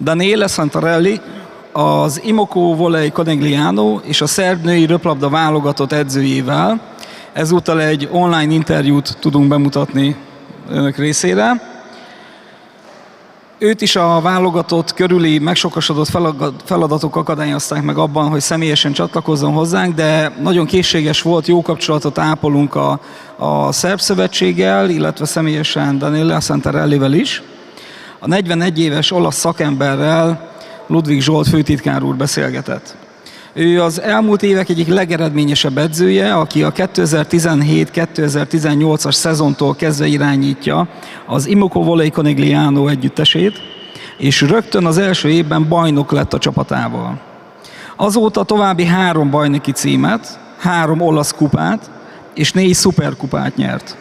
Daniele Santarelli, az Imoco Volley Conegliano és a szerb női röplabda válogatott edzőjével. Ezúttal egy online interjút tudunk bemutatni önök részére. Őt is a válogatott körüli megsokasodott feladatok akadályozták meg abban, hogy személyesen csatlakozzon hozzánk, de nagyon készséges volt, jó kapcsolatot ápolunk a szerb szövetséggel, illetve személyesen Daniele Santarellivel is. A 41 éves olasz szakemberrel Ludwig Zsolt főtitkár úr beszélgetett. Ő az elmúlt évek egyik legeredményesebb edzője, aki a 2017-2018-as szezontól kezdve irányítja az Imoco Volley Conegliano együttesét, és rögtön az első évben bajnok lett a csapatával. Azóta további 3 bajnoki címet, 3 olasz kupát és 4 szuperkupát nyert.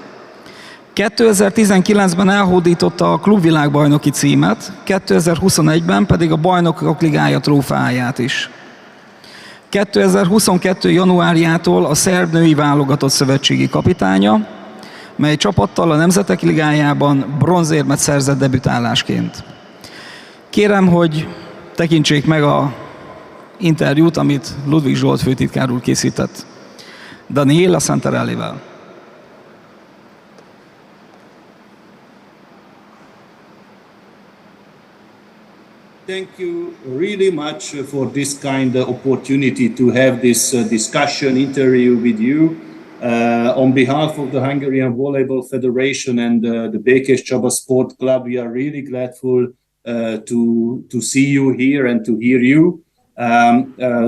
2019-ben elhódította a klubvilágbajnoki címet, 2021-ben pedig a Bajnokok Ligája trófeáját is. 2022. januárjától a szerb női válogatott szövetségi kapitánya, mely csapattal a Nemzetek Ligájában bronzérmet szerzett debütálásként. Kérem, hogy tekintsék meg az interjút, amit Ludwig Zsolt főtitkár úr készített Daniele Santarellivel. Thank you really much for this kind of opportunity to have this discussion interview with you. On behalf of the Hungarian Volleyball Federation and the Békéscsaba Sport Club, we are really grateful to see you here and to hear you.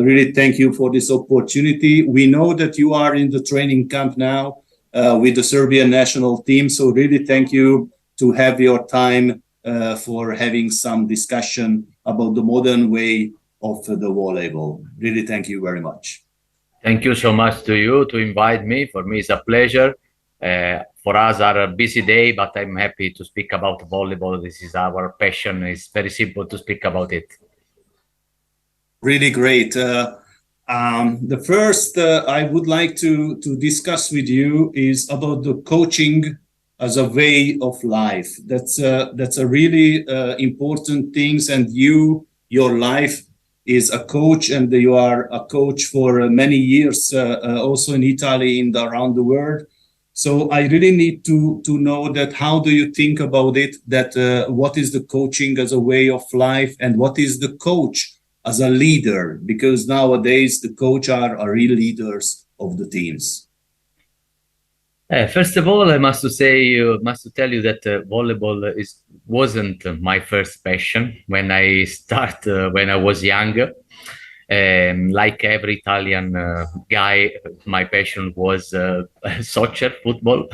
Really thank you for this opportunity. We know that you are in the training camp now with the Serbian national team, so really thank you to have your time for having some discussion about the modern way of the volleyball. Really thank you very much. Thank you so much to you to invite me. For me, it's a pleasure. For us, are a busy day, but I'm happy to speak about volleyball. This is our passion. It's very simple to speak about it. Really great. The first I would like to discuss with you is about the coaching as a way of life. That's a really important thing. And your life is a coach, and you are a coach for many years, also in Italy and around the world. So I really need to know that how do you think about it, that what is the coaching as a way of life, and what is the coach as a leader? Because nowadays the coach are real leaders of the teams. First of all, I must tell you that volleyball wasn't my first passion when I when I was younger. Like every Italian guy, my passion was soccer, football.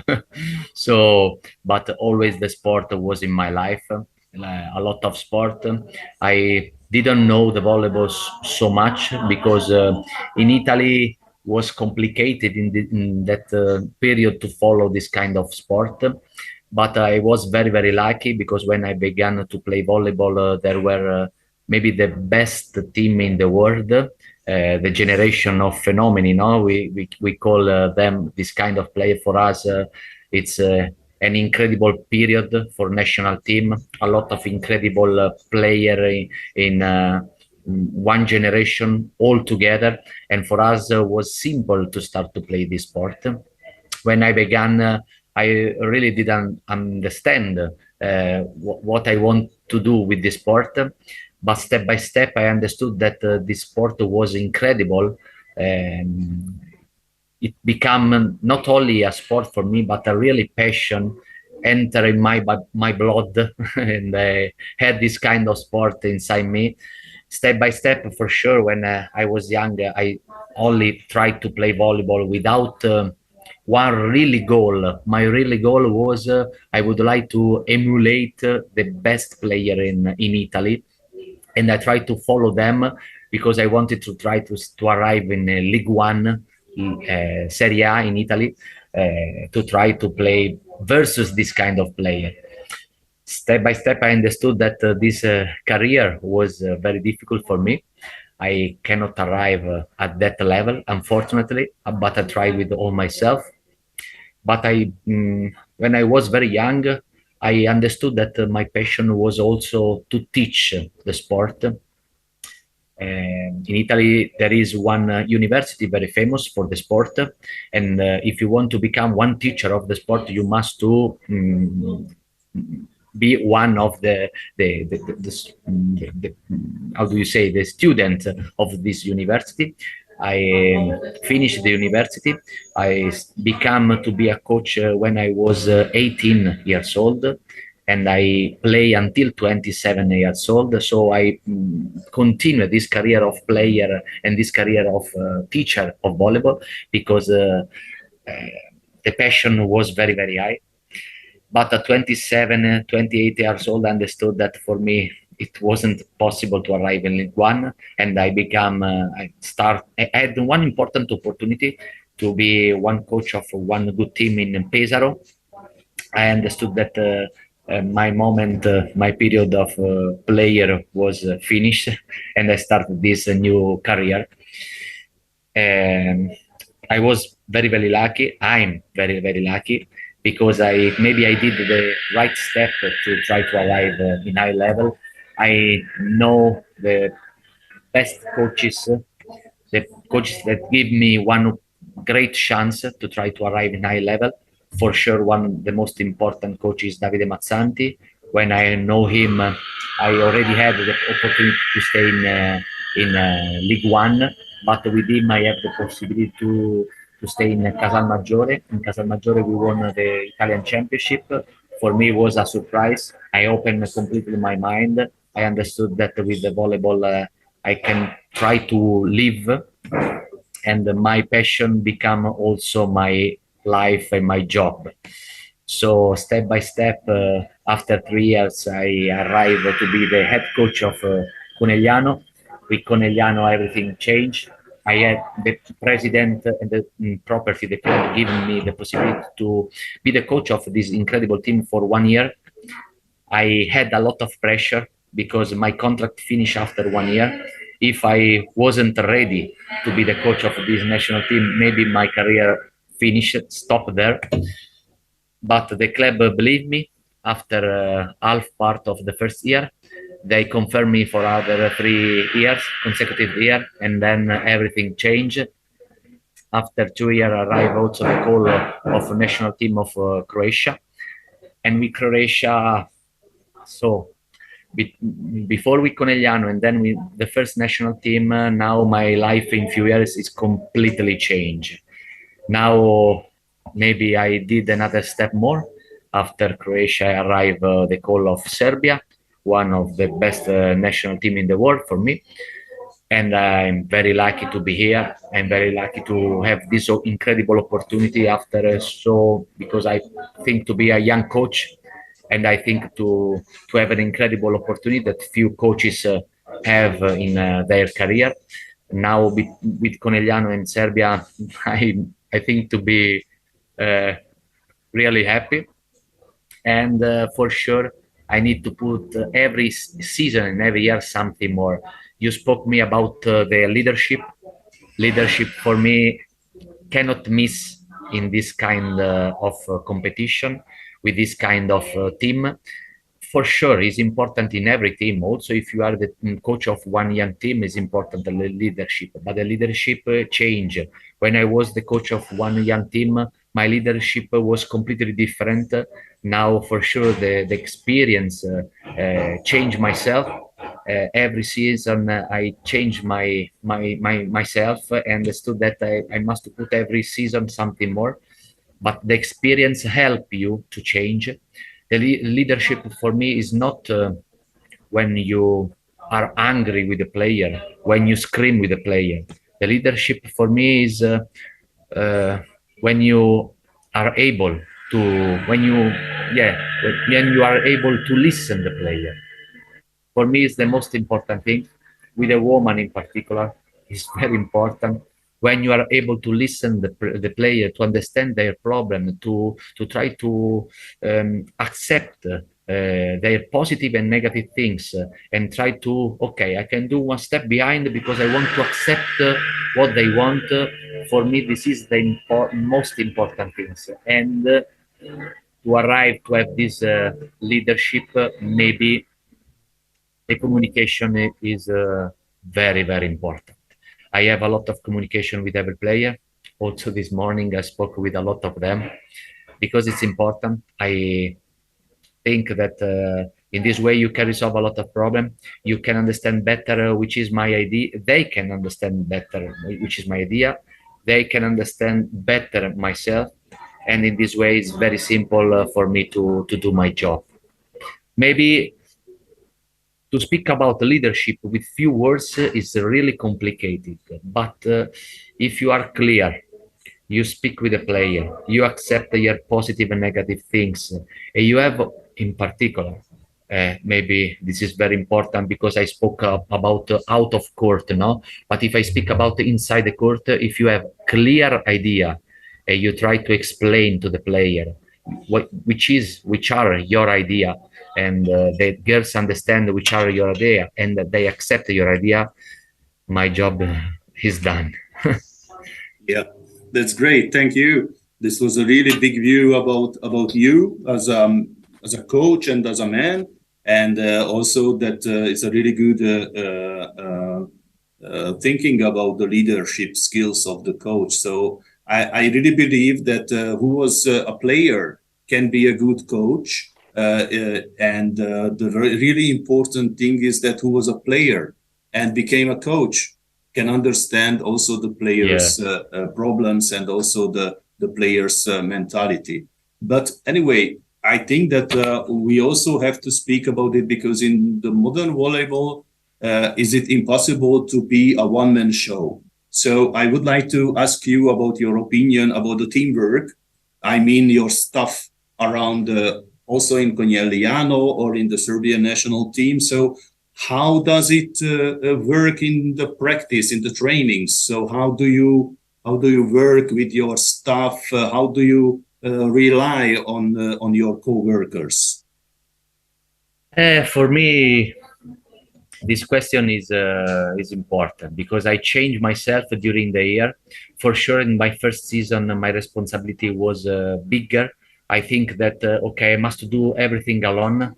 But always the sport was in my life, a lot of sport. I didn't know the volleyball so much because in Italy was complicated in that period to follow this kind of sport. But I was very, very lucky because when I began to play volleyball, there were maybe the best team in the world, the generation of phenomena. We call them this kind of player. For us, it's an incredible period for national team. A lot of incredible player in one generation all together, and for us was simple to start to play this sport. When I began, I really didn't understand what I want to do with this sport, but step by step I understood that this sport was incredible. It became not only a sport for me, but a really passion entering my blood and I had this kind of sport inside me. Step by step, for sure, when I was younger, I only tried to play volleyball without one really goal. My really goal was I would like to emulate the best player in Italy. And I tried to follow them because I wanted to try to arrive in League One, Serie A in Italy, to try to play versus this kind of player. Step by step, I understood that this career was very difficult for me. I cannot arrive at that level, unfortunately, but I tried with all myself. But when I was very young, I understood that my passion was also to teach the sport. In Italy, there is one university very famous for the sport, and if you want to become one teacher of the sport, you must be one of the how do you say, the student of this university. I finished the university. I became to be a coach when I was 18 years old, and I play until 27 years old. So I continue this career of player and this career of teacher of volleyball, because the passion was very, very high. But at 27, 28 years old, I understood that for me, it wasn't possible to arrive in League One. And I had one important opportunity to be one coach of one good team in Pesaro. I understood that my period of player was finished, and I started this new career. I was very, very lucky. I'm very, very lucky, because maybe I did the right step to try to arrive in high level. I know the best coaches, the coaches that give me one great chance to try to arrive in high level. For sure, one of the most important coaches is Davide Mazzanti. When I know him, I already had the opportunity to stay in League One, but with him I have the possibility to stay in Casalmaggiore. In Casalmaggiore, we won the Italian Championship. For me, it was a surprise. I opened completely my mind. I understood that with the volleyball, I can try to live, and my passion become also my life and my job. So step by step, after 3 years, I arrived to be the head coach of Conegliano. With Conegliano, everything changed. I had the president and the property, the club, giving me the possibility to be the coach of this incredible team for 1 year. I had a lot of pressure because my contract finished after 1 year. If I wasn't ready to be the coach of this national team, maybe my career stopped there. But the club believed me. After half part of the first year, they confirmed me for other 3 years, consecutive year, and then everything changed. After 2 years, arrived also the call of a national team of Croatia. And with Croatia, so before with Conegliano and then with the first national team, now my life in few years is completely changed. Now, maybe I did another step more. After Croatia arrived the call of Serbia, one of the best national team in the world for me. And I'm very lucky to be here. I'm very lucky to have this incredible opportunity because I think to be a young coach, and I think to have an incredible opportunity that few coaches have in their career. Now with Conegliano and Serbia, I think to be really happy. And for sure, I need to put every season and every year something more. You spoke me about the leadership. Leadership for me cannot miss in this kind of competition with this kind of team. For sure, is important in every team. Also, if you are the coach of one young team, is important the leadership. But the leadership change. When I was the coach of one young team, my leadership was completely different. Now, for sure, the experience changed myself. Every season, I change myself and understood that I must put every season something more. But the experience help you to change. The leadership for me is not when you are angry with the player, when you scream with the player. The leadership for me is when you are able to listen to the player. For me, it's the most important thing. With a woman in particular, is very important. When you are able to listen the player, to understand their problem, to try to accept their positive and negative things, and try to, okay, I can do one step behind because I want to accept what they want. For me, this is the most important things. And to arrive to have this leadership, maybe the communication is very, very important. I have a lot of communication with every player. Also this morning I spoke with a lot of them because it's important. I think that in this way you can resolve a lot of problems. You can understand better which is my idea. They can understand better which is my idea. They can understand better myself. And in this way, it's very simple for me to do my job. Maybe to speak about leadership with few words is really complicated. But if you are clear, you speak with a player, you accept their positive and negative things, and you have, in particular, maybe this is very important because I spoke about out of court, no? But if I speak about inside the court, if you have clear idea, and you try to explain to the player which are your idea, and the girls understand which are your idea, and they accept your idea, my job is done. Yeah, that's great. Thank you. This was a really big view about you as a coach and as a man, and also that it's a really good thinking about the leadership skills of the coach. So I really believe that who was a player can be a good coach, and the really important thing is that who was a player and became a coach can understand also the players' problems and also the players' mentality. But anyway, I think that we also have to speak about it because in the modern volleyball, is it impossible to be a one-man show? So I would like to ask you about your opinion about the teamwork. I mean, your stuff around also in Conegliano or in the Serbian national team. So how does it work in the practice, in the trainings? So how do you work with your staff? How do you rely on your co-workers? For me, this question is important because I changed myself during the year. For sure, in my first season, my responsibility was bigger. I think that, okay, I must do everything alone.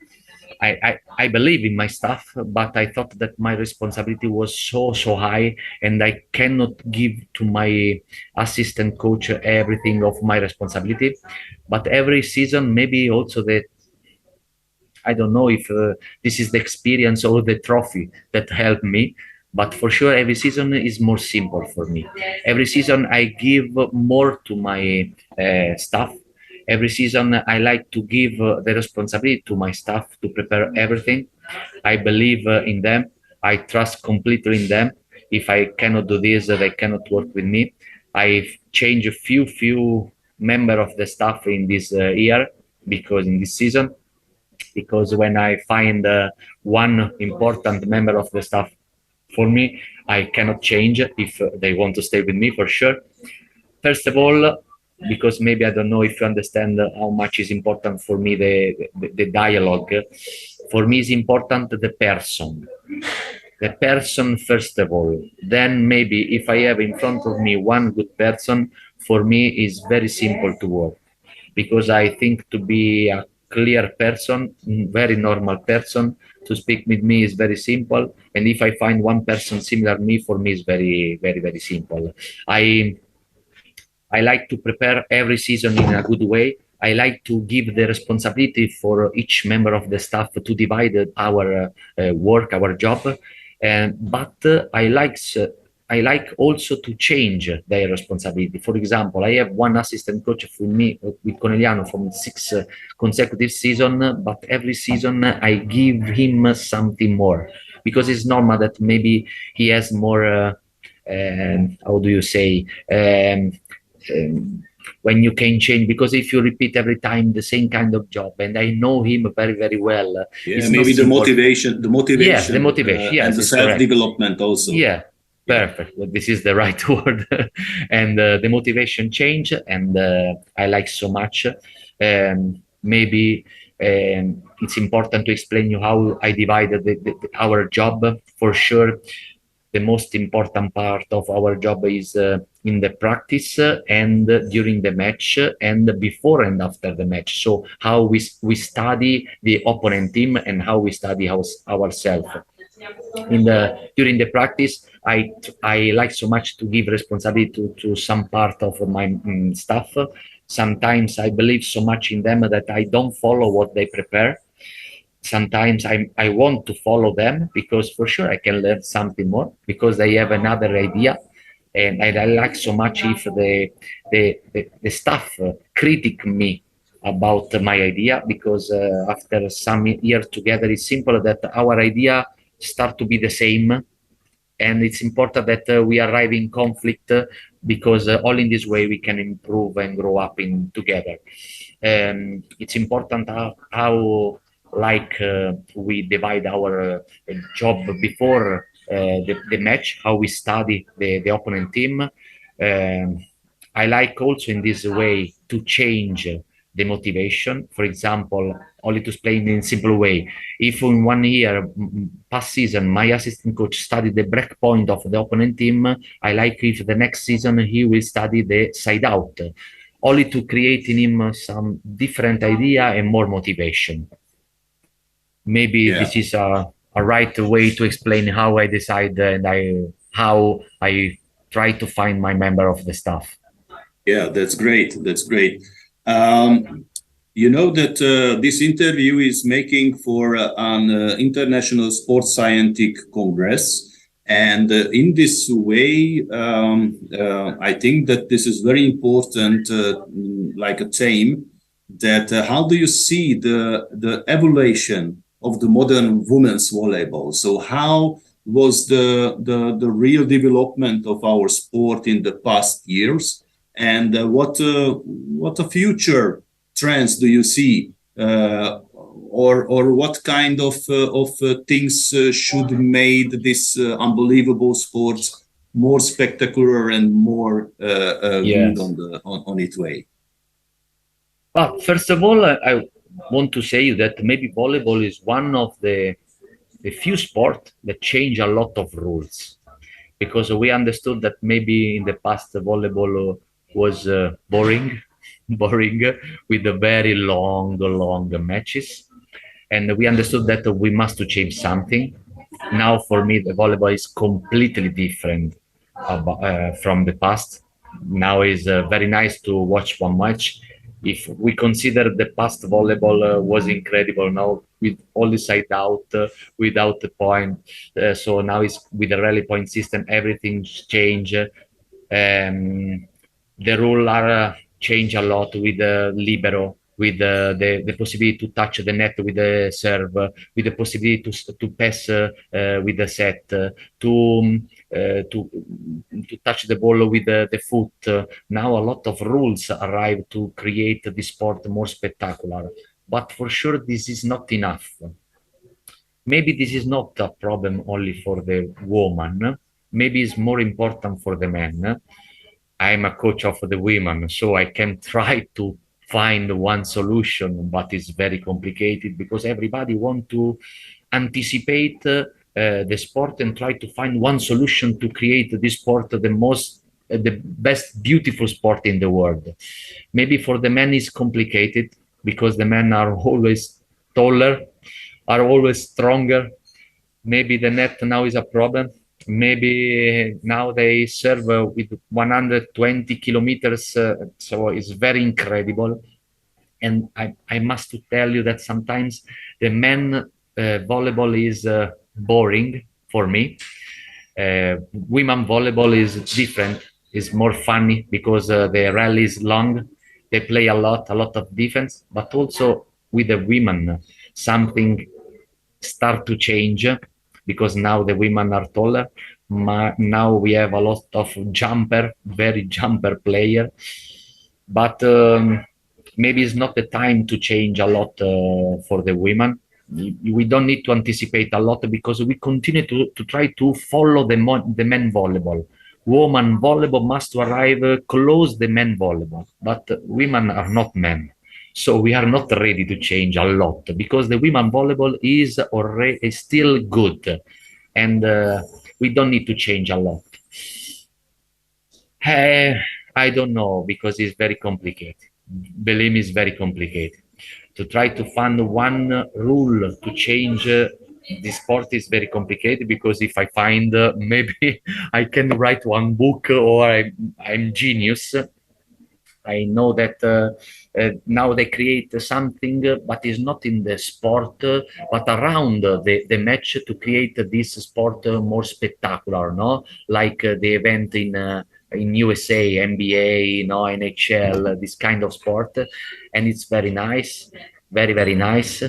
I believe in my stuff, but I thought that my responsibility was so high and I cannot give to my assistant coach everything of my responsibility. But every season, maybe also that, I don't know if this is the experience or the trophy that helped me, but for sure every season is more simple for me. Every season I give more to my staff. Every season I like to give the responsibility to my staff to prepare everything. I believe in them. I trust completely in them. If I cannot do this, they cannot work with me. I change a few members of the staff in this year because in this season. Because when I find one important member of the staff for me, I cannot change if they want to stay with me for sure. First of all, because maybe I don't know if you understand how much is important for me the dialogue. For me, is important the person. The person first of all. Then maybe if I have in front of me one good person, for me is very simple to work. Because I think to be a clear person, very normal person, to speak with me is very simple. And if I find one person similar to me, for me is very, very, very simple. I like to prepare every season in a good way. I like to give the responsibility for each member of the staff to divide our work, our job. But I like also to change their responsibility. For example, I have one assistant coach with me with Conegliano from 6 consecutive seasons, but every season I give him something more because it's normal that maybe he has more, how do you say, when you can change, because if you repeat every time the same kind of job, and I know him very, very well. Yeah, maybe the motivation. Yes, the motivation. Yes, and the self-development also. Yeah. Perfect. This is the right word. And the motivation change, and I like so much. Maybe it's important to explain you how I divided our job. For sure, the most important part of our job is in the practice and during the match and before and after the match. So how we study the opponent team and how we study ourselves. During the practice, I like so much to give responsibility to some part of my staff. Sometimes I believe so much in them that I don't follow what they prepare. Sometimes I want to follow them because for sure I can learn something more because they have another idea. And I like so much if the staff critic me about my idea, because after some years together, it's simple that our idea start to be the same. And it's important that we arrive in conflict because all in this way we can improve and grow up together. It's important how we divide our job before the match, how we study the opponent team. I like also in this way to change the motivation. For example, only to explain in a simple way, if in 1 year past season my assistant coach studied the break point of the opponent team, I like if the next season he will study the side out, only to create in him some different idea and more motivation. Maybe this is a right way to explain how I decide and how I try to find my member of the staff. Yeah, that's great. That's great. You know that this interview is making for an international sports scientific congress. And in this way, I think that this is very important, like a theme, that how do you see the evolution of the modern women's volleyball? So how was the real development of our sport in the past years? And what a future trends do you see, or what kind of things should make this unbelievable sports more spectacular and more good on its way? Well, first of all, I want to say that maybe volleyball is one of the few sports that change a lot of rules, because we understood that maybe in the past volleyball was boring with the very long matches, and we understood that we must to change something. Now for me the volleyball is completely different from the past. Now is very nice to watch one match. If we consider the past volleyball was incredible, now with all the side out, without the point, so now it's with the rally point system, everything's changed. The rule are change a lot with the libero, with the possibility to touch the net with the serve, with the possibility to pass with the set, to touch the ball with the foot. Now a lot of rules arrive to create the sport more spectacular. But for sure, this is not enough. Maybe this is not a problem only for the woman. Maybe it's more important for the men. I'm a coach of the women, so I can try to find one solution, but it's very complicated because everybody wants to anticipate the sport and try to find one solution to create this sport the best beautiful sport in the world. Maybe for the men it's complicated because the men are always taller, are always stronger. Maybe the net now is a problem. Maybe now they serve with 120 kilometers, so it's very incredible. And I must tell you that sometimes the men volleyball is boring for me. Women volleyball is different, is more funny because the rally is long. They play a lot of defense, but also with the women, something start to change. Because now the women are taller. Now we have a lot of very jumper player. But maybe it's not the time to change a lot for the women. We don't need to anticipate a lot because we continue to try to follow the men volleyball. Women volleyball must arrive close the men volleyball, but women are not men. So we are not ready to change a lot because the women volleyball is already still good. And we don't need to change a lot. I don't know, because it's very complicated. Believe me, it's very complicated. To try to find one rule to change the sport is very complicated, because if I find maybe I can write one book, or I'm genius. I know that now they create something, but it's not in the sport, but around the match, to create this sport more spectacular, no? Like the event in USA, NBA, NHL, this kind of sport, and it's very nice, very, very nice.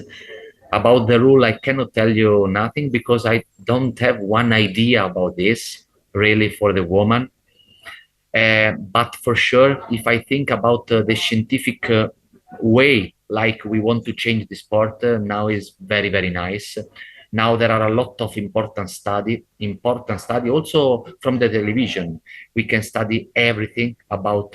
About the rule, I cannot tell you nothing, because I don't have one idea about this, really, for the woman. But for sure, if I think about the scientific way, like we want to change the sport, now is very, very nice. Now there are a lot of important study also from the television. We can study everything about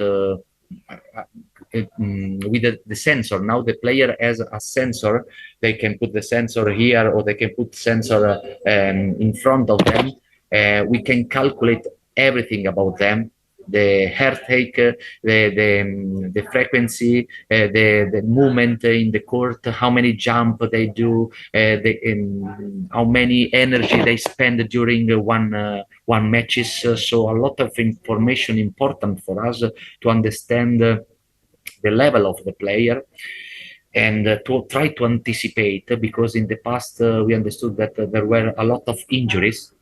with the sensor. Now the player has a sensor. They can put the sensor here, or they can put sensor in front of them. We can calculate everything about them. The heart rate, the frequency, the movement in the court, how many jump they do, how many energy they spend during one matches. So a lot of information important for us to understand the level of the player, and to try to anticipate, because in the past we understood that there were a lot of injuries,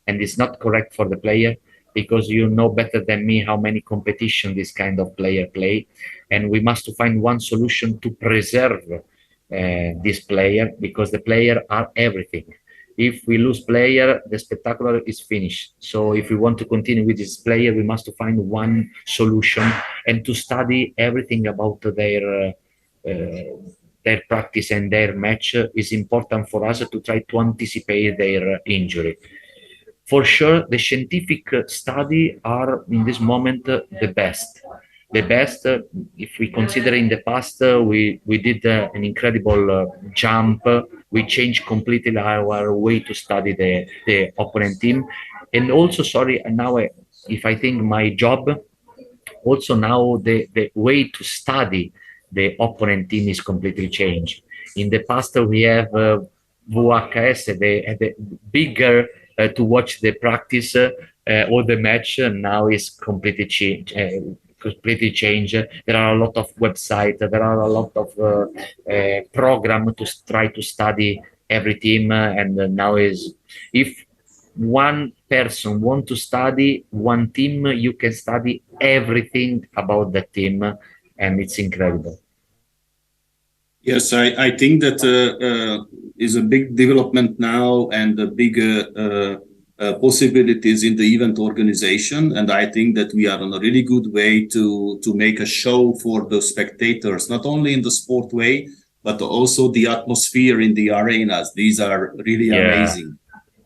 and it's not correct for the player, because you know better than me how many competition this kind of player play, and we must find one solution to preserve this player, because the player are everything. If we lose player, the spectacular is finished. So if we want to continue with this player, we must find one solution, and to study everything about their practice and their match is important for us, to try to anticipate their injury. For sure, the scientific study are in this moment the best. The best, if we consider in the past, we did an incredible jump. We changed completely our way to study the opponent team. And also, now if I think my job, also now the way to study the opponent team is completely changed. In the past, we have VHS, the bigger to watch the practice or the match. Now is completely changed. There are a lot of websites, there are a lot of programs to try to study every team, and now is, if one person want to study one team, you can study everything about the team, and it's incredible. Yes, I think that is a big development now, and the bigger possibilities in the event organization. And I think that we are on a really good way to make a show for the spectators, not only in the sport way, but also the atmosphere in the arenas. These are really amazing.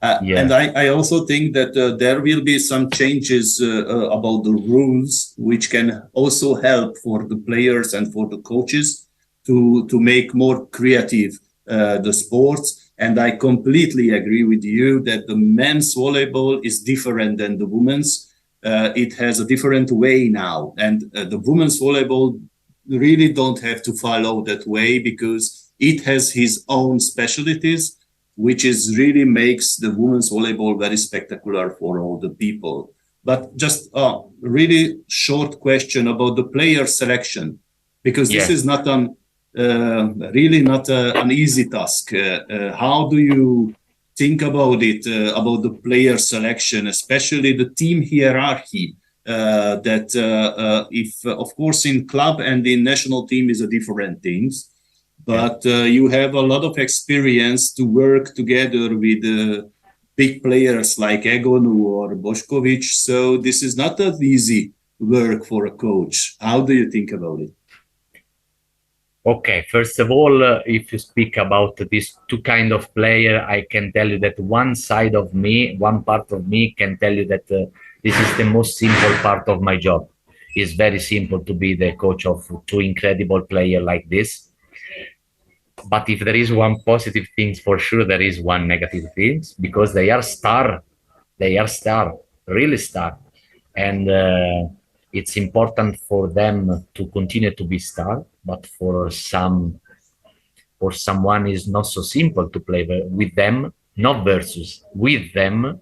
And I also think that there will be some changes about the rules, which can also help for the players and for the coaches to make more creative the sports. And I completely agree with you that the men's volleyball is different than the women's. It has a different way now. And the women's volleyball really don't have to follow that way, because it has his own specialties, which is really makes the women's volleyball very spectacular for all the people. But just a really short question about the player selection, because this is not really not an easy task. How do you think about it, about the player selection, especially the team hierarchy? That if, of course, in club and in national team is a different things, but you have a lot of experience to work together with big players like Egonu or Bošković. So this is not that easy work for a coach. How do you think about it? Okay, first of all, if you speak about these two kind of player, I can tell you that one side of me, one part of me can tell you that this is the most simple part of my job. It's very simple to be the coach of two incredible players like this. But if there is one positive thing, for sure, there is one negative thing, because they are star They are star, really star, and it's important for them to continue to be star. But for someone is not so simple to play with them, not versus, with them,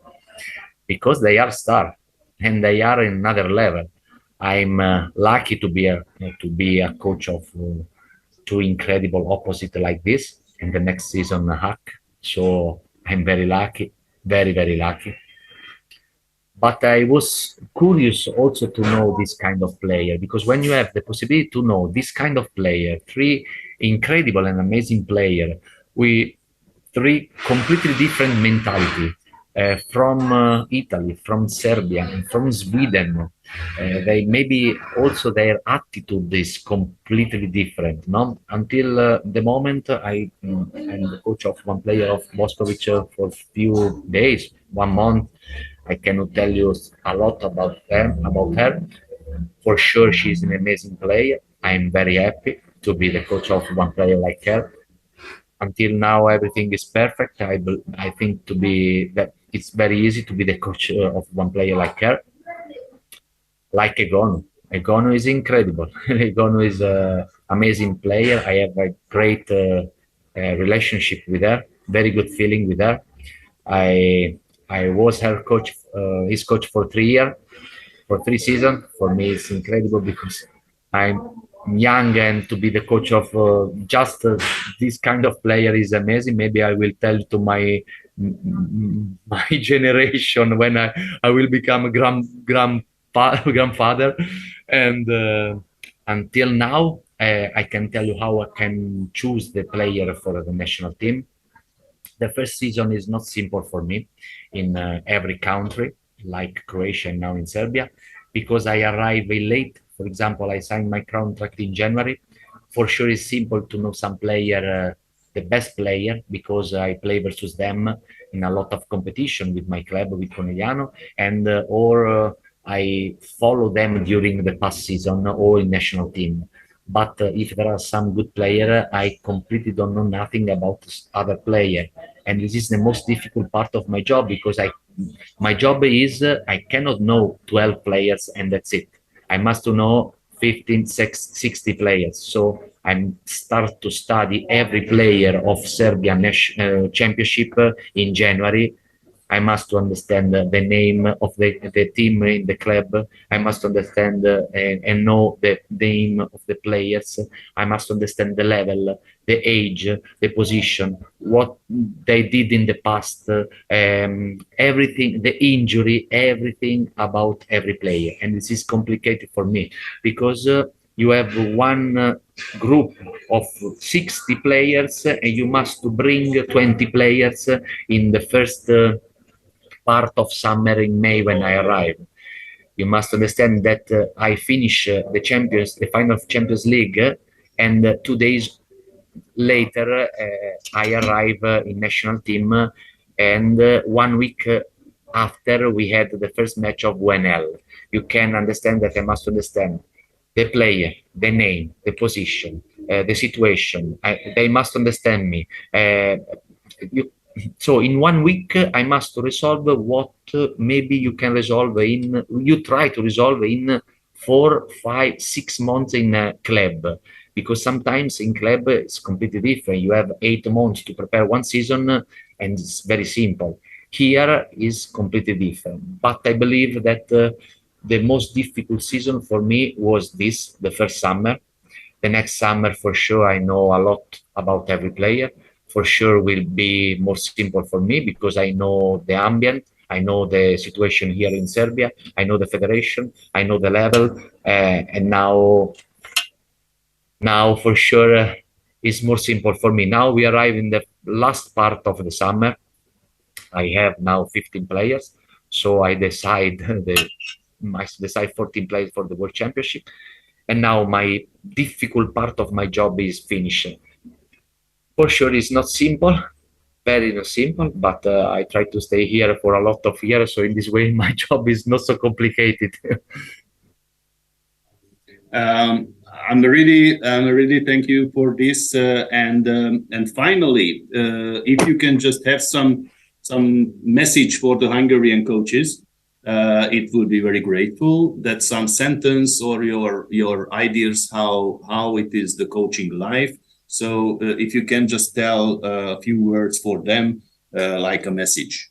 because they are star and they are in another level. I'm lucky to be a coach of two incredible opposites like this, and the next season hack. So I'm very lucky, very, very lucky. But I was curious also to know this kind of player, because when you have the possibility to know this kind of player, three incredible and amazing players, with three completely different mentality, from Italy, from Serbia, and from Sweden, they maybe also their attitude is completely different. No, until the moment I'm the coach of one player of Moscovic for a few days, 1 month. I cannot tell you a lot about her. For sure, she's an amazing player. I'm very happy to be the coach of one player like her. Until now, everything is perfect. I think that it's very easy to be the coach of one player like her. Like Egono. Egono is incredible. Egono is an amazing player. I have a great relationship with her. Very good feeling with her. I was her coach, his coach for 3 years, for 3 seasons. For me, it's incredible because I'm young, and to be the coach of just this kind of player is amazing. Maybe I will tell to my generation when I will become a grandfather. And until now, I can tell you how I can choose the player for the national team. The first season is not simple for me in every country, like Croatia and now in Serbia, because I arrive late. For example, I signed my contract in January. For sure, it's simple to know some player, the best player, because I play versus them in a lot of competition with my club, with Conegliano, and or I follow them during the past season or in national team. But if there are some good player, I completely don't know nothing about other player, and this is the most difficult part of my job, because my job is I cannot know 12 players and that's it. I must know 15, 60 players. So I start to study every player of Serbian championship in January. I must understand the name of the team in the club. I must understand and know the name of the players. I must understand the level, the age, the position, what they did in the past, everything, the injury, everything about every player. And this is complicated for me because you have one group of 60 players and you must bring 20 players in the first part of summer in May when I arrive. You must understand that I finish the final of Champions League, and 2 days later I arrive in national team, and 1 week after we had the first match of WNL. You can understand that I must understand the player, the name, the position, the situation. They must understand me. So in 1 week, I must resolve what maybe you can resolve you try to resolve in 4, 5, 6 months in a club. Because sometimes in club, it's completely different. You have 8 months to prepare one season and it's very simple. Here is completely different. But I believe that the most difficult season for me was the first summer. The next summer, for sure, I know a lot about every player. For sure will be more simple for me because I know the ambient, I know the situation here in Serbia, I know the federation, I know the level, and now for sure it's more simple for me. Now we arrive in the last part of the summer. I have now 15 players, so I decide 14 players for the World Championship, and now my difficult part of my job is finishing. For sure, it's not simple, very not simple, but I try to stay here for a lot of years. So in this way, my job is not so complicated. I'm really thank you for this. And finally, if you can just have some message for the Hungarian coaches, it will be very grateful. That some sentence or your ideas how it is the coaching life. So if you can just tell a few words for them, like a message.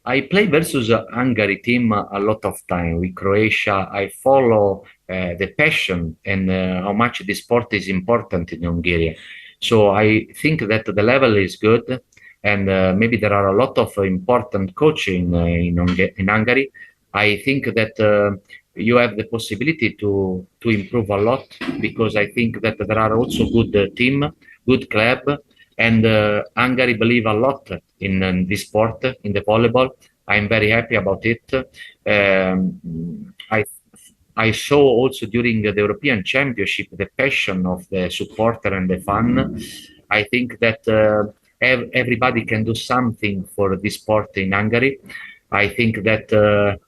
I play versus a Hungary team a lot of time with Croatia. I follow the passion and how much the sport is important in Hungary. So I think that the level is good, and maybe there are a lot of important coaching in Hungary. I think that you have the possibility to improve a lot, because I think that there are also good team, good club, and Hungary believe a lot in this sport, in the volleyball. I'm very happy about it. I saw also during the European Championship the passion of the supporter and the fan. I think that everybody can do something for this sport in Hungary. I think that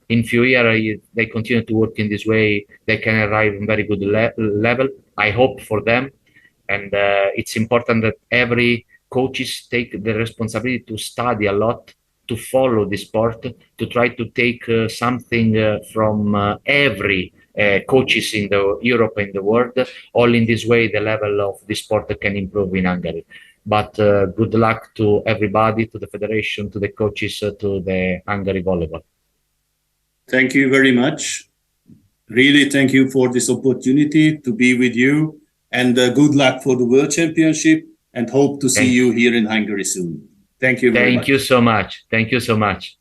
in few years they continue to work in this way, they can arrive in very good level. I hope for them. And it's important that every coaches take the responsibility to study a lot, to follow the sport, to try to take something from every coaches in the Europe and the world. All in this way, the level of the sport can improve in Hungary. But good luck to everybody, to the federation, to the coaches, to the Hungary volleyball. Thank you very much. Really, thank you for this opportunity to be with you. And good luck for the World Championship, and hope to see you here in Hungary soon. Thank you very much. Thank you so much. Thank you so much.